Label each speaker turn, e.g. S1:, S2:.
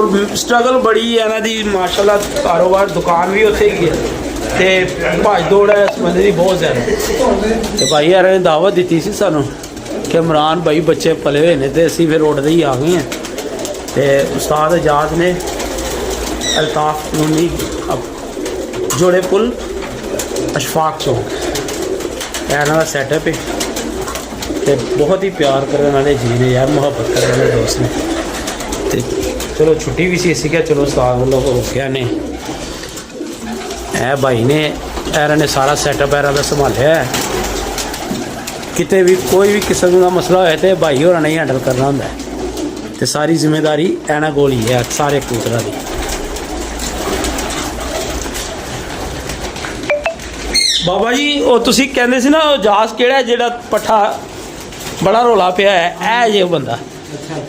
S1: और स्ट्रगल बड़ी है इन्हां दी माशाल्लाह कारोबार दुकान भी उत्थे ही है ते भज दौड़ है इस बंदे दी बहुत ज़्यादा ते भाई यार ने दावत दी सी सानू कि इमरान भाई बच्चे पले हुए ने ते असीं फिर उड़दे ही आ गए हैं ते उस्ताद आजाद ने अल्ताफ कॉलोनी जोड़े पुल अशफाक चौक इन्हां दा सैटअप है ते बहुत ही प्यार करने वाले जी ने यार मुहब्बत करने वाले दोस्त ने ते चलो छुट्टी भी सी क्या चलो उस्ताद वालों को रोकिया ने है भाई ने ऐरा ने सारा सैटअप ऐरा का संभालिया है किते भी कोई भी किस्म का मसला होए तो भाई होर नहीं हैंडल करना होंदा है ते सारी जिम्मेदारी ऐना कोल ही है सारे कबूतरां दी। बाबा जी वो तुसी कहंदे सी ना जास केड़ा जेड़ा पट्ठा बड़ा रौला पिया है ए जे बंदा